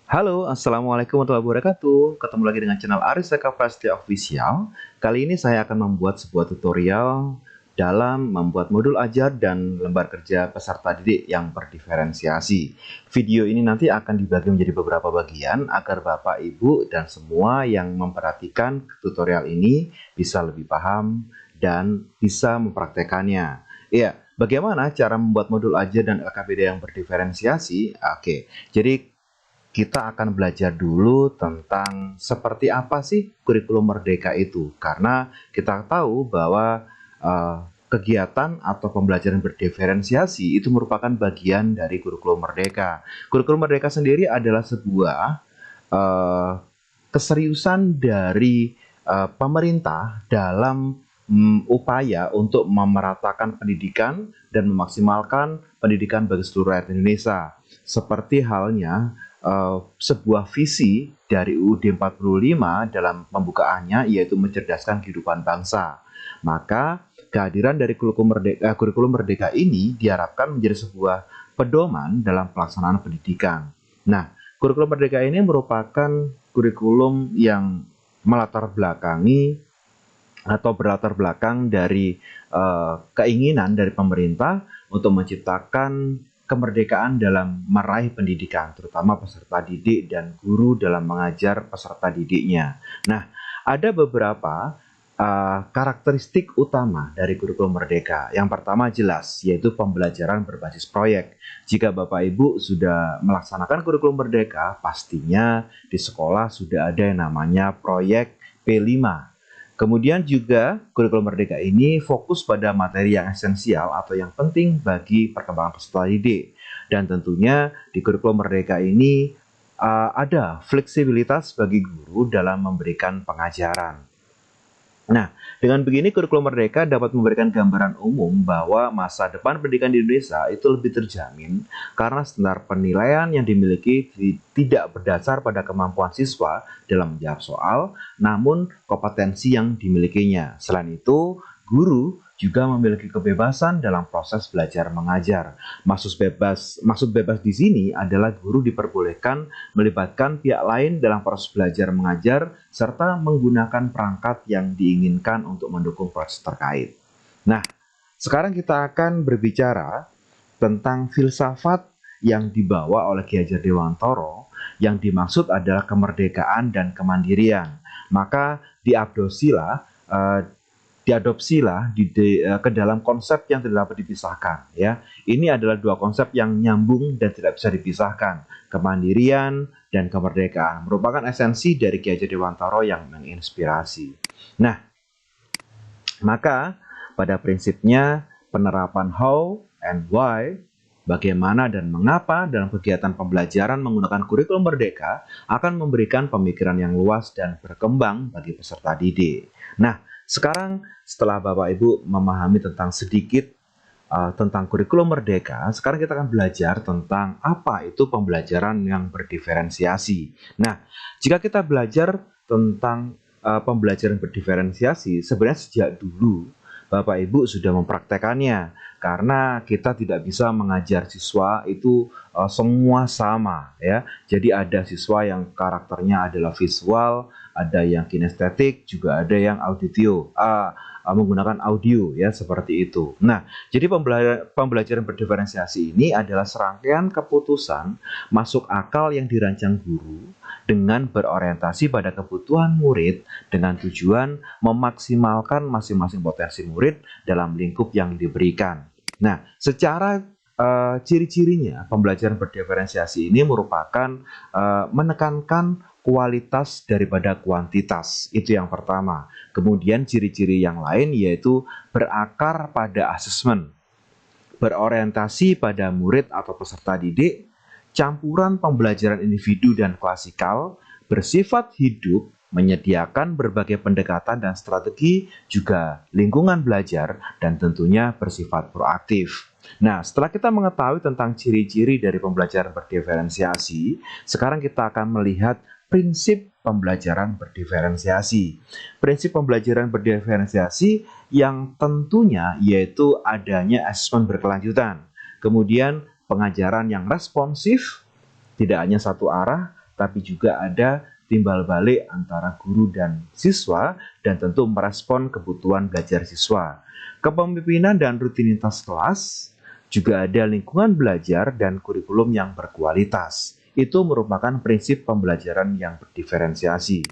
Halo, Assalamualaikum warahmatullahi wabarakatuh. Ketemu lagi dengan channel Aris Eka Prasetya Official. Kali ini saya akan membuat sebuah tutorial dalam membuat modul ajar dan lembar kerja peserta didik yang berdiferensiasi. Video ini nanti akan dibagi menjadi beberapa bagian agar Bapak, Ibu, dan semua yang memperhatikan tutorial ini bisa lebih paham dan bisa mempraktekannya. Iya, bagaimana cara membuat modul ajar dan LKPD yang berdiferensiasi? Oke, jadi kita akan belajar dulu tentang seperti apa sih kurikulum merdeka itu. Karena kita tahu bahwa kegiatan atau pembelajaran berdiferensiasi itu merupakan bagian dari kurikulum merdeka. Kurikulum merdeka sendiri adalah sebuah uh, keseriusan dari pemerintah dalam upaya untuk memeratakan pendidikan dan memaksimalkan pendidikan bagi seluruh rakyat Indonesia. Seperti halnya sebuah visi dari UUD 45 dalam pembukaannya, yaitu mencerdaskan kehidupan bangsa. Maka kehadiran dari kurikulum merdeka ini diharapkan menjadi sebuah pedoman dalam pelaksanaan pendidikan. Nah, kurikulum merdeka ini merupakan kurikulum yang melatar belakangi atau berlatar belakang dari keinginan dari pemerintah untuk menciptakan kemerdekaan dalam meraih pendidikan, terutama peserta didik dan guru dalam mengajar peserta didiknya. Nah, ada beberapa karakteristik utama dari kurikulum merdeka. Yang pertama jelas, yaitu pembelajaran berbasis proyek. Jika Bapak Ibu sudah melaksanakan kurikulum merdeka, pastinya di sekolah sudah ada yang namanya proyek P5. Kemudian juga kurikulum merdeka ini fokus pada materi yang esensial atau yang penting bagi perkembangan peserta didik. Dan tentunya di kurikulum merdeka ini ada fleksibilitas bagi guru dalam memberikan pengajaran. Nah, dengan begini kurikulum merdeka dapat memberikan gambaran umum bahwa masa depan pendidikan di Indonesia itu lebih terjamin karena standar penilaian yang dimiliki tidak berdasar pada kemampuan siswa dalam menjawab soal, namun kompetensi yang dimilikinya. Selain itu, guru juga memiliki kebebasan dalam proses belajar mengajar. Maksud bebas di sini adalah guru diperbolehkan melibatkan pihak lain dalam proses belajar mengajar serta menggunakan perangkat yang diinginkan untuk mendukung proses terkait. Nah, sekarang kita akan berbicara tentang filsafat yang dibawa oleh Ki Hajar Dewantara. Yang dimaksud adalah kemerdekaan dan kemandirian. Maka diadopsilah ke dalam konsep yang tidak dapat dipisahkan, ya. Ini adalah dua konsep yang nyambung dan tidak bisa dipisahkan. Kemandirian dan kemerdekaan merupakan esensi dari Ki Hajar Dewantara yang menginspirasi. Nah, maka pada prinsipnya penerapan how and why, bagaimana dan mengapa dalam kegiatan pembelajaran menggunakan kurikulum merdeka akan memberikan pemikiran yang luas dan berkembang bagi peserta didik. Nah, sekarang setelah Bapak Ibu memahami tentang sedikit tentang kurikulum merdeka, sekarang kita akan belajar tentang apa itu pembelajaran yang berdiferensiasi. Nah, jika kita belajar tentang pembelajaran berdiferensiasi, sebenarnya sejak dulu Bapak Ibu sudah mempraktekannya, karena kita tidak bisa mengajar siswa itu semua sama, ya. Jadi ada siswa yang karakternya adalah visual, ada yang kinestetik, juga ada yang menggunakan audio, ya, seperti itu. Nah, jadi pembelajaran berdiferensiasi ini adalah serangkaian keputusan masuk akal yang dirancang guru dengan berorientasi pada kebutuhan murid dengan tujuan memaksimalkan masing-masing potensi murid dalam lingkup yang diberikan. Nah, secara ciri-cirinya pembelajaran berdiferensiasi ini merupakan menekankan kualitas daripada kuantitas. Itu yang pertama. Kemudian ciri-ciri yang lain yaitu berakar pada asesmen, berorientasi pada murid atau peserta didik, campuran pembelajaran individu dan klasikal, bersifat hidup, menyediakan berbagai pendekatan dan strategi, juga lingkungan belajar, dan tentunya bersifat proaktif. Nah, setelah kita mengetahui tentang ciri-ciri dari pembelajaran berdiferensiasi, sekarang kita akan melihat prinsip pembelajaran berdiferensiasi. Prinsip pembelajaran berdiferensiasi yang tentunya yaitu adanya asesmen berkelanjutan. Kemudian pengajaran yang responsif, tidak hanya satu arah, tapi juga ada timbal balik antara guru dan siswa, dan tentu merespon kebutuhan belajar siswa. Kepemimpinan dan rutinitas kelas, juga ada lingkungan belajar dan kurikulum yang berkualitas. Itu merupakan prinsip pembelajaran yang berdiferensiasi.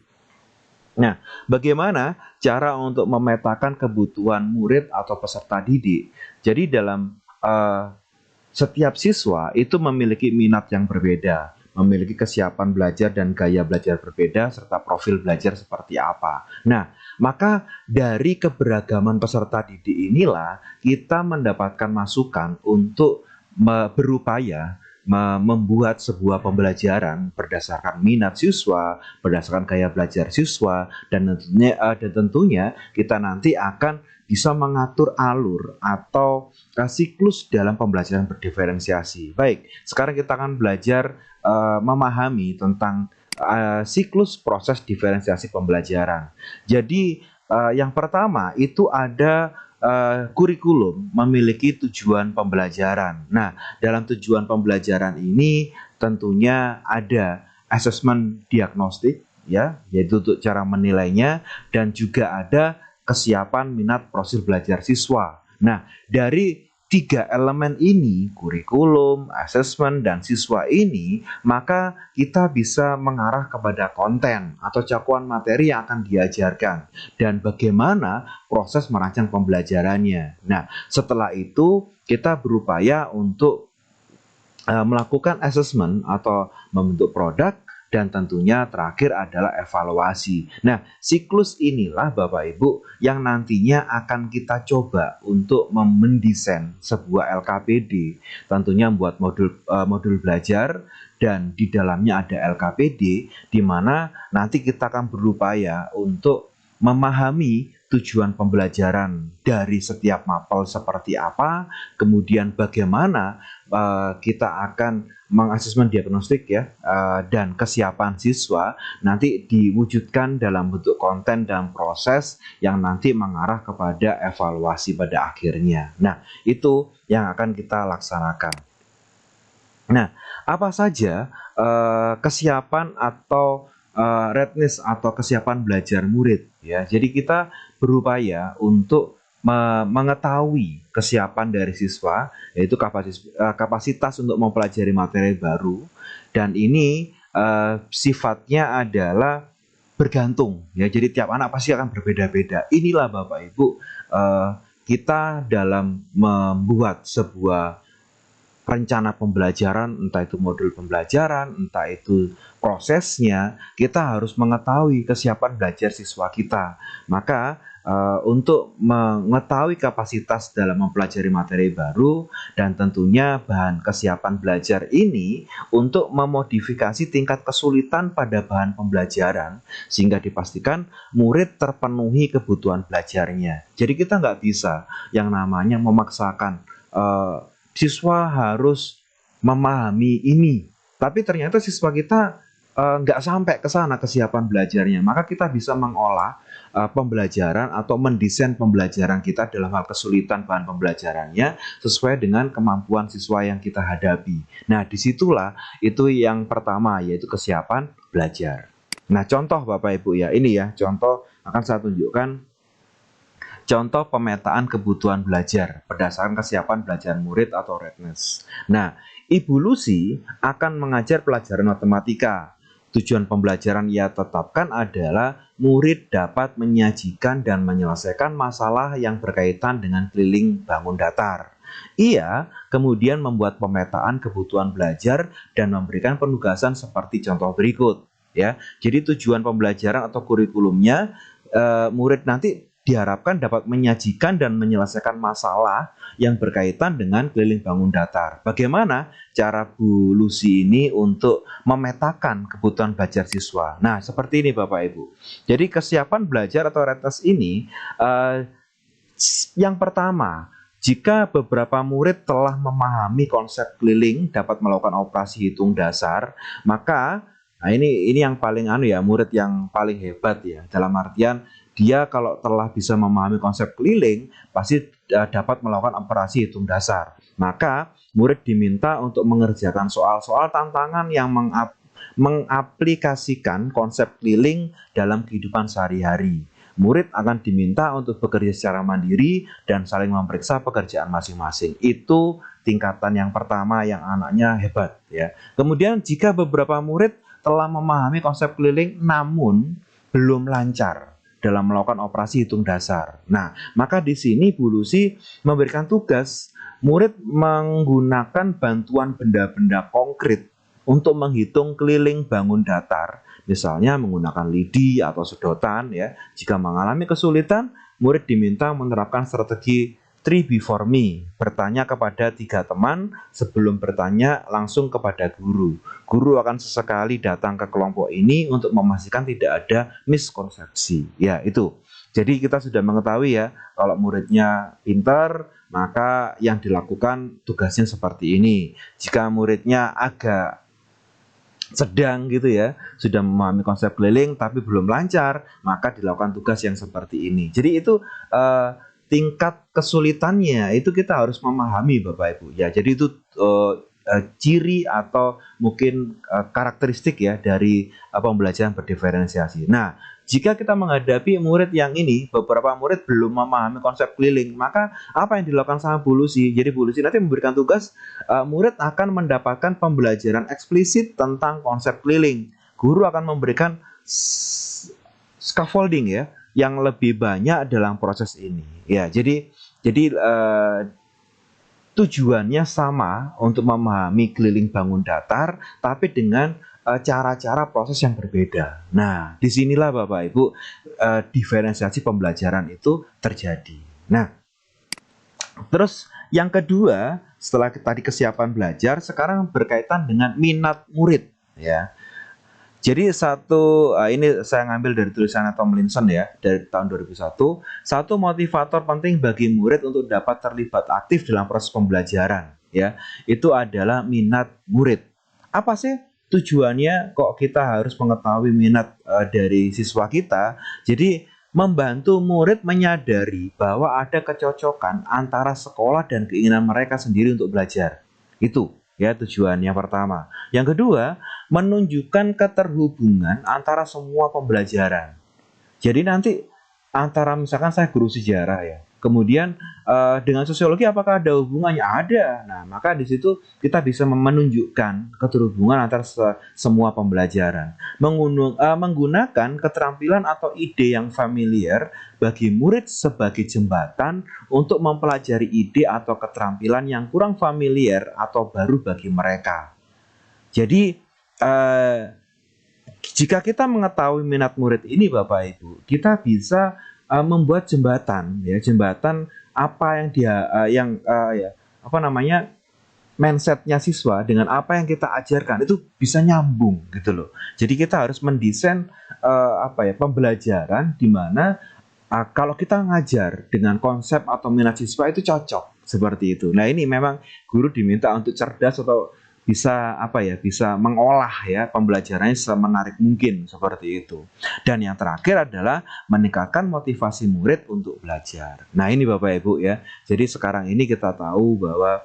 Nah, bagaimana cara untuk memetakan kebutuhan murid atau peserta didik? Jadi dalam setiap siswa itu memiliki minat yang berbeda, memiliki kesiapan belajar dan gaya belajar berbeda, serta profil belajar seperti apa. Nah, maka dari keberagaman peserta didik inilah kita mendapatkan masukan untuk berupaya membuat sebuah pembelajaran berdasarkan minat siswa, berdasarkan gaya belajar siswa, dan tentunya kita nanti akan bisa mengatur alur atau siklus dalam pembelajaran berdiferensiasi. Baik, sekarang kita akan belajar memahami tentang siklus proses diferensiasi pembelajaran. Jadi yang pertama itu ada kurikulum memiliki tujuan pembelajaran. Nah, dalam tujuan pembelajaran ini tentunya ada asesmen diagnostik, ya, yaitu untuk cara menilainya, dan juga ada kesiapan minat profil belajar siswa. Nah, dari tiga elemen ini, kurikulum, asesmen, dan siswa ini, maka kita bisa mengarah kepada konten atau cakupan materi yang akan diajarkan dan bagaimana proses merancang pembelajarannya. Nah, setelah itu kita berupaya untuk melakukan asesmen atau membentuk produk, dan tentunya terakhir adalah evaluasi. Nah, siklus inilah Bapak Ibu yang nantinya akan kita coba untuk mendesain sebuah LKPD. Tentunya membuat modul belajar, dan di dalamnya ada LKPD, di mana nanti kita akan berupaya untuk memahami tujuan pembelajaran dari setiap mapel seperti apa, kemudian bagaimana kita akan mengasesmen diagnostik, ya, dan kesiapan siswa nanti diwujudkan dalam bentuk konten dan proses yang nanti mengarah kepada evaluasi pada akhirnya. Nah, itu yang akan kita laksanakan. Nah, apa saja kesiapan atau readiness atau kesiapan belajar murid, ya. Jadi kita berupaya untuk mengetahui kesiapan dari siswa, yaitu kapasitas untuk mempelajari materi baru, dan ini sifatnya adalah bergantung, ya. Jadi tiap anak pasti akan berbeda-beda. Inilah Bapak Ibu kita dalam membuat sebuah rencana pembelajaran, entah itu modul pembelajaran, entah itu prosesnya, kita harus mengetahui kesiapan belajar siswa kita. Maka untuk mengetahui kapasitas dalam mempelajari materi baru, dan tentunya bahan kesiapan belajar ini untuk memodifikasi tingkat kesulitan pada bahan pembelajaran, sehingga dipastikan murid terpenuhi kebutuhan belajarnya. Jadi kita nggak bisa yang namanya memaksakan siswa harus memahami ini, tapi ternyata siswa kita nggak sampai ke sana kesiapan belajarnya. Maka kita bisa mengolah pembelajaran atau mendesain pembelajaran kita dalam hal kesulitan bahan pembelajarannya sesuai dengan kemampuan siswa yang kita hadapi. Nah, disitulah itu yang pertama, yaitu kesiapan belajar. Nah, contoh Bapak Ibu, ya, ini ya contoh akan saya tunjukkan. Contoh pemetaan kebutuhan belajar berdasarkan kesiapan belajar murid atau readiness. Nah, Ibu Lucy akan mengajar pelajaran matematika. Tujuan pembelajaran ia tetapkan adalah murid dapat menyajikan dan menyelesaikan masalah yang berkaitan dengan keliling bangun datar. Ia kemudian membuat pemetaan kebutuhan belajar dan memberikan penugasan seperti contoh berikut, ya. Jadi tujuan pembelajaran atau kurikulumnya, murid nanti diharapkan dapat menyajikan dan menyelesaikan masalah yang berkaitan dengan keliling bangun datar. Bagaimana cara Bu Lucy ini untuk memetakan kebutuhan belajar siswa? Nah, seperti ini Bapak Ibu. Jadi kesiapan belajar atau readiness ini, yang pertama, jika beberapa murid telah memahami konsep keliling, dapat melakukan operasi hitung dasar, maka ini yang paling murid yang paling hebat, ya. Dalam artian dia kalau telah bisa memahami konsep keliling, pasti dapat melakukan operasi hitung dasar. Maka murid diminta untuk mengerjakan soal-soal tantangan yang mengaplikasikan konsep keliling dalam kehidupan sehari-hari. Murid akan diminta untuk bekerja secara mandiri dan saling memeriksa pekerjaan masing-masing. Itu tingkatan yang pertama yang anaknya hebat ya. Kemudian jika beberapa murid telah memahami konsep keliling namun belum lancar dalam melakukan operasi hitung dasar. Nah, maka di sini Bu Lucy memberikan tugas murid menggunakan bantuan benda-benda konkret untuk menghitung keliling bangun datar. Misalnya menggunakan lidi atau sedotan ya. Jika mengalami kesulitan, murid diminta menerapkan strategi 3 before me. Bertanya kepada 3 teman sebelum bertanya langsung kepada guru. Guru akan sesekali datang ke kelompok ini untuk memastikan tidak ada miskonsepsi. Ya, itu. Jadi kita sudah mengetahui ya, kalau muridnya pintar, maka yang dilakukan tugasnya seperti ini. Jika muridnya agak sedang gitu ya, sudah memahami konsep keliling tapi belum lancar, maka dilakukan tugas yang seperti ini. Jadi itu tingkat kesulitannya itu kita harus memahami Bapak Ibu ya. Jadi itu ciri atau mungkin karakteristik ya dari pembelajaran berdiferensiasi. Nah, jika kita menghadapi murid yang ini, beberapa murid belum memahami konsep keliling, maka apa yang dilakukan sama Bu Lucy? Jadi Bu Lucy nanti memberikan tugas, murid akan mendapatkan pembelajaran eksplisit tentang konsep keliling. Guru akan memberikan scaffolding ya, yang lebih banyak dalam proses ini. Ya, jadi tujuannya sama untuk memahami keliling bangun datar, tapi dengan cara-cara proses yang berbeda. Nah, disinilah Bapak Ibu diferensiasi pembelajaran itu terjadi. Nah, terus yang kedua setelah tadi kesiapan belajar, sekarang berkaitan dengan minat murid ya. Jadi ini saya ngambil dari tulisan Tomlinson ya dari tahun 2001. Satu motivator penting bagi murid untuk dapat terlibat aktif dalam proses pembelajaran ya, itu adalah minat murid. Apa sih tujuannya kok kita harus mengetahui minat dari siswa kita? Jadi membantu murid menyadari bahwa ada kecocokan antara sekolah dan keinginan mereka sendiri untuk belajar. Itu ya tujuan yang pertama. Yang kedua, menunjukkan keterhubungan antara semua pembelajaran. Jadi nanti antara misalkan saya guru sejarah ya, kemudian dengan sosiologi apakah ada hubungannya? Ada. Nah, maka di situ kita bisa menunjukkan keterhubungan antara semua pembelajaran. Menggunakan keterampilan atau ide yang familiar bagi murid sebagai jembatan untuk mempelajari ide atau keterampilan yang kurang familiar atau baru bagi mereka. Jadi jika kita mengetahui minat murid ini Bapak Ibu, kita bisa membuat jembatan ya, jembatan apa yang mindsetnya siswa dengan apa yang kita ajarkan itu bisa nyambung gitu loh. Jadi kita harus mendesain pembelajaran di mana kalau kita ngajar dengan konsep atau minat siswa itu cocok seperti itu. Nah, ini memang guru diminta untuk cerdas atau bisa bisa mengolah ya pembelajarannya semenarik mungkin seperti itu. Dan yang terakhir adalah meningkatkan motivasi murid untuk belajar. Nah, ini Bapak Ibu ya. Jadi sekarang ini kita tahu bahwa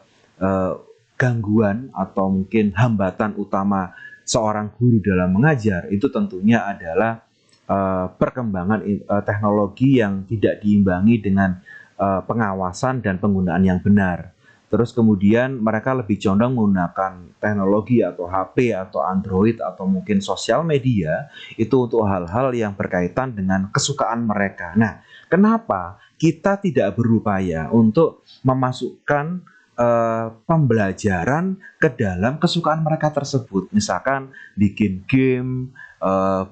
gangguan atau mungkin hambatan utama seorang guru dalam mengajar itu tentunya adalah perkembangan teknologi yang tidak diimbangi dengan pengawasan dan penggunaan yang benar. Terus kemudian mereka lebih condong menggunakan teknologi atau HP atau Android atau mungkin sosial media itu untuk hal-hal yang berkaitan dengan kesukaan mereka. Nah, kenapa kita tidak berupaya untuk memasukkan pembelajaran ke dalam kesukaan mereka tersebut? Misalkan bikin game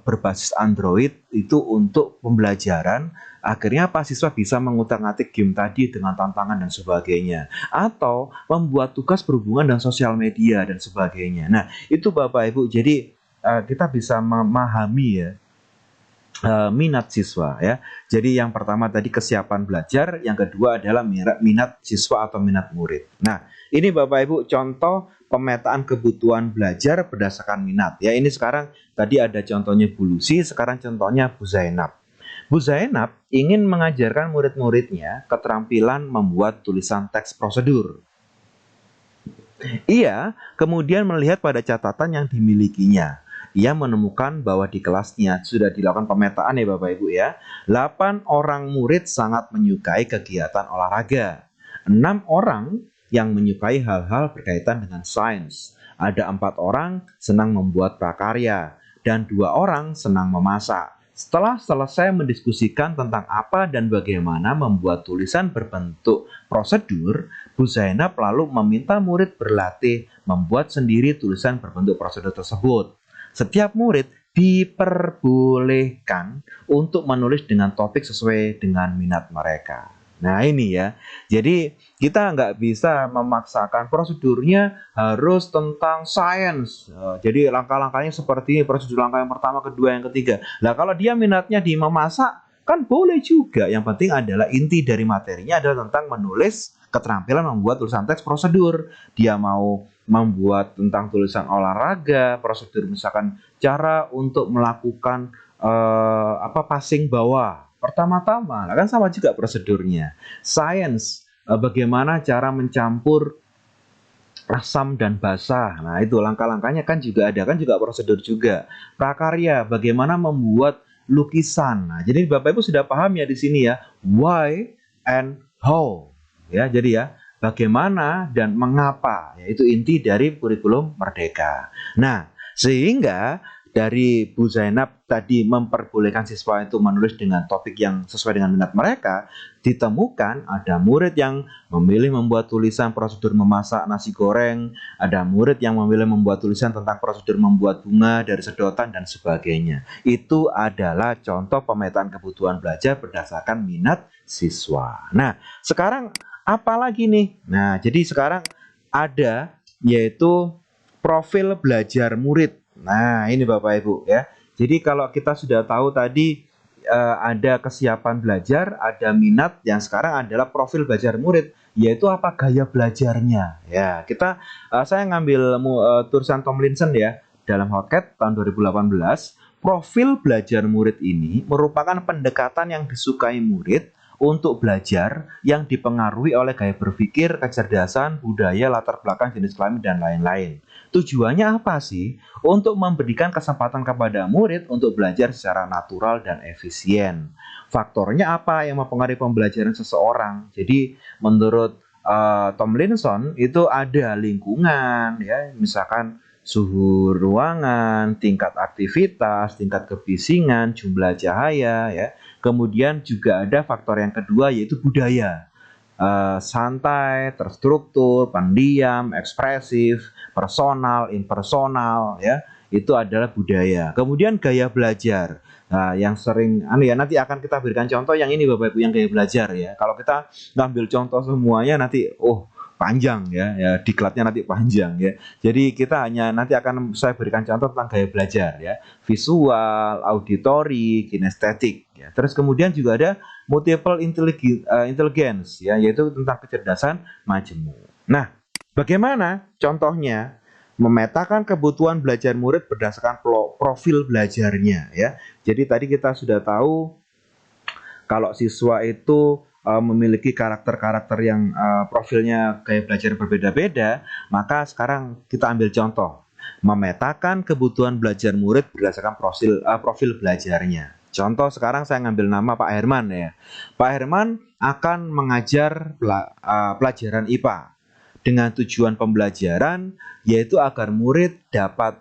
berbasis Android itu untuk pembelajaran, akhirnya siswa bisa mengutak-atik game tadi dengan tantangan dan sebagainya, atau membuat tugas berhubungan dengan sosial media dan sebagainya. Nah, itu Bapak Ibu, jadi kita bisa memahami ya minat siswa ya. Jadi yang pertama tadi kesiapan belajar, yang kedua adalah minat siswa atau minat murid. Nah, ini Bapak Ibu contoh pemetaan kebutuhan belajar berdasarkan minat ya. Ini sekarang tadi ada contohnya Bu Lucy, sekarang contohnya Bu Zainab. Bu Zainab ingin mengajarkan murid-muridnya keterampilan membuat tulisan teks prosedur. Ia kemudian melihat pada catatan yang dimilikinya. ia menemukan bahwa di kelasnya sudah dilakukan pemetaan ya Bapak Ibu ya. 8 orang murid sangat menyukai kegiatan olahraga. 6 orang yang menyukai hal-hal berkaitan dengan sains. Ada 4 orang senang membuat prakarya dan 2 orang senang memasak. Setelah selesai mendiskusikan tentang apa dan bagaimana membuat tulisan berbentuk prosedur, Bu Zainab lalu meminta murid berlatih membuat sendiri tulisan berbentuk prosedur tersebut. Setiap murid diperbolehkan untuk menulis dengan topik sesuai dengan minat mereka. Nah ini ya, jadi kita nggak bisa memaksakan prosedurnya harus tentang sains. Jadi langkah-langkahnya seperti ini, prosedur langkah yang pertama, kedua, yang ketiga. Nah kalau dia minatnya di memasak, kan boleh juga. Yang penting adalah inti dari materinya adalah tentang menulis, keterampilan membuat tulisan teks prosedur. Dia mau membuat tentang tulisan olahraga, prosedur misalkan cara untuk melakukan passing bawah. Pertama-tama, kan sama juga prosedurnya. Sains, bagaimana cara mencampur asam dan basa. Nah, itu langkah-langkahnya kan juga ada, kan juga prosedur juga. Prakarya, bagaimana membuat lukisan. Nah, jadi Bapak Ibu sudah paham ya di sini ya, why and how. Ya, jadi ya, bagaimana dan mengapa. Yaitu inti dari kurikulum Merdeka. Nah, sehingga dari Bu Zainab tadi memperbolehkan siswa itu menulis dengan topik yang sesuai dengan minat mereka, ditemukan ada murid yang memilih membuat tulisan prosedur memasak nasi goreng, ada murid yang memilih membuat tulisan tentang prosedur membuat bunga dari sedotan dan sebagainya. Itu adalah contoh pemetaan kebutuhan belajar berdasarkan minat siswa. Nah, sekarang apa lagi nih? Nah, jadi sekarang ada yaitu profil belajar murid. Nah, ini Bapak Ibu ya. Jadi kalau kita sudah tahu tadi ada kesiapan belajar, ada minat, yang sekarang adalah profil belajar murid, yaitu apa gaya belajarnya. Ya, saya ngambil tulisan Tomlinson ya dalam Hotcat tahun 2018. Profil belajar murid ini merupakan pendekatan yang disukai murid untuk belajar yang dipengaruhi oleh gaya berpikir, kecerdasan, budaya, latar belakang, jenis kelamin, dan lain-lain. Tujuannya apa sih? Untuk memberikan kesempatan kepada murid untuk belajar secara natural dan efisien. Faktornya apa yang mempengaruhi pembelajaran seseorang? Jadi menurut Tomlinson itu ada lingkungan, ya, misalkan suhu ruangan, tingkat aktivitas, tingkat kebisingan, jumlah cahaya, ya. Kemudian juga ada faktor yang kedua yaitu budaya. Santai, terstruktur, pendiam, ekspresif, personal, impersonal, ya, itu adalah budaya. Kemudian gaya belajar. Nah, yang sering nanti akan kita berikan contoh yang ini Bapak Ibu, yang gaya belajar ya. Kalau kita ngambil contoh semuanya nanti panjang ya, diklatnya nanti panjang ya. Jadi kita nanti akan saya berikan contoh tentang gaya belajar ya, visual, auditori, kinestetik ya. Terus kemudian juga ada multiple intelligence ya, yaitu tentang kecerdasan majemuk. Nah, bagaimana contohnya? Memetakan kebutuhan belajar murid berdasarkan profil belajarnya ya. Jadi tadi kita sudah tahu kalau siswa itu memiliki karakter-karakter yang profilnya gaya belajar berbeda-beda, maka sekarang kita ambil contoh. Memetakan kebutuhan belajar murid berdasarkan profil belajarnya. Contoh sekarang saya ngambil nama Pak Herman ya. Pak Herman akan mengajar pelajaran IPA dengan tujuan pembelajaran yaitu agar murid dapat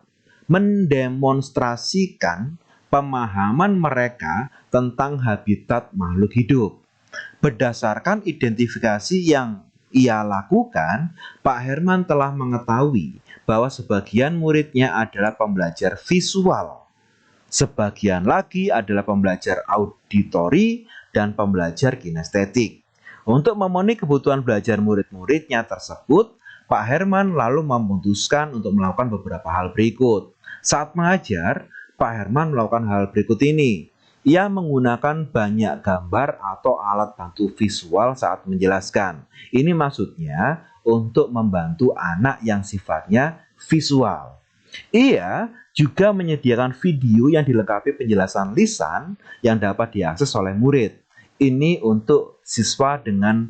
mendemonstrasikan pemahaman mereka tentang habitat makhluk hidup. Berdasarkan identifikasi yang ia lakukan, Pak Herman telah mengetahui bahwa sebagian muridnya adalah pembelajar visual, sebagian lagi adalah pembelajar auditori, dan pembelajar kinestetik. Untuk memenuhi kebutuhan belajar murid-muridnya tersebut, Pak Herman lalu memutuskan untuk melakukan beberapa hal berikut. Saat mengajar, Pak Herman melakukan hal berikut ini. Ia menggunakan banyak gambar atau alat bantu visual saat menjelaskan. Ini maksudnya untuk membantu anak yang sifatnya visual. Ia juga menyediakan video yang dilengkapi penjelasan lisan yang dapat diakses oleh murid. Ini untuk siswa dengan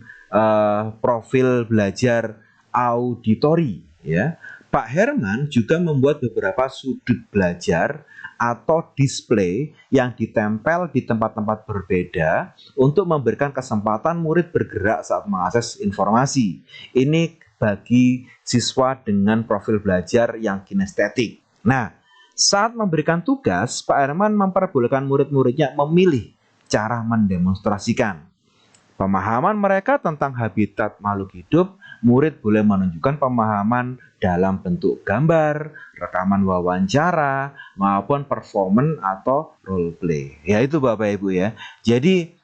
profil belajar auditori ya. Pak Herman juga membuat beberapa sudut belajar atau display yang ditempel di tempat-tempat berbeda untuk memberikan kesempatan murid bergerak saat mengakses informasi. Ini bagi siswa dengan profil belajar yang kinestetik. Nah, saat memberikan tugas, Pak Herman memperbolehkan murid-muridnya memilih cara mendemonstrasikan pemahaman mereka tentang habitat makhluk hidup. Murid boleh menunjukkan pemahaman dalam bentuk gambar, rekaman wawancara, maupun performance atau role play. Ya itu Bapak Ibu ya. Jadi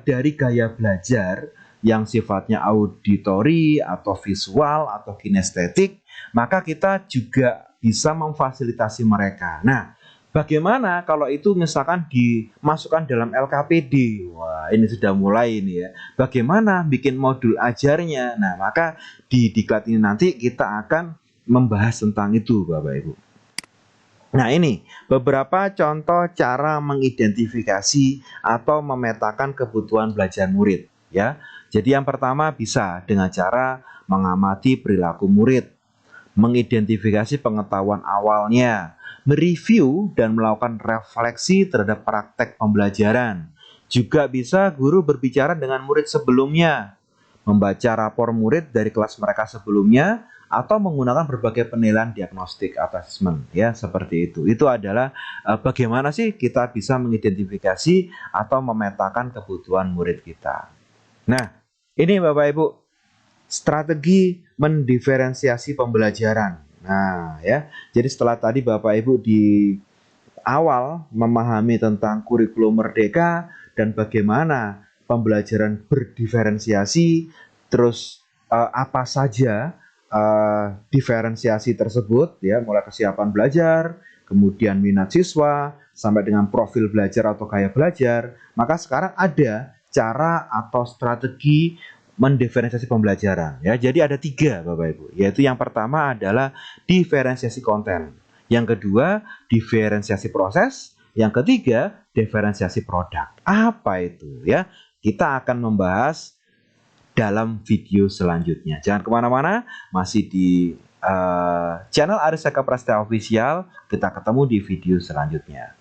dari gaya belajar yang sifatnya auditori atau visual atau kinestetik, maka kita juga bisa memfasilitasi mereka. Nah, bagaimana kalau itu misalkan dimasukkan dalam LKPD? Wah, ini sudah mulai ini ya. Bagaimana bikin modul ajarnya? Nah, maka di diklat ini nanti kita akan membahas tentang itu, Bapak Ibu. Nah, ini beberapa contoh cara mengidentifikasi atau memetakan kebutuhan belajar murid ya. Jadi yang pertama bisa dengan cara mengamati perilaku murid, mengidentifikasi pengetahuan awalnya, mereview dan melakukan refleksi terhadap praktek pembelajaran. Juga bisa guru berbicara dengan murid sebelumnya, membaca rapor murid dari kelas mereka sebelumnya, atau menggunakan berbagai penilaian diagnostik assessment ya, seperti itu. Itu adalah bagaimana sih kita bisa mengidentifikasi atau memetakan kebutuhan murid kita. Nah, ini Bapak Ibu, strategi mendiferensiasi pembelajaran. Nah, ya. Jadi setelah tadi Bapak Ibu di awal memahami tentang kurikulum merdeka dan bagaimana pembelajaran berdiferensiasi, terus apa saja diferensiasi tersebut ya, mulai kesiapan belajar, kemudian minat siswa, sampai dengan profil belajar atau gaya belajar. Maka sekarang ada cara atau strategi mendiferensiasi pembelajaran ya. Jadi ada 3 Bapak Ibu, yaitu yang pertama adalah diferensiasi konten, yang kedua diferensiasi proses, yang ketiga diferensiasi produk. Apa itu ya? Kita akan membahas dalam video selanjutnya. Jangan kemana-mana, masih di channel Aris Eka Prasetya Official. Kita ketemu di video selanjutnya.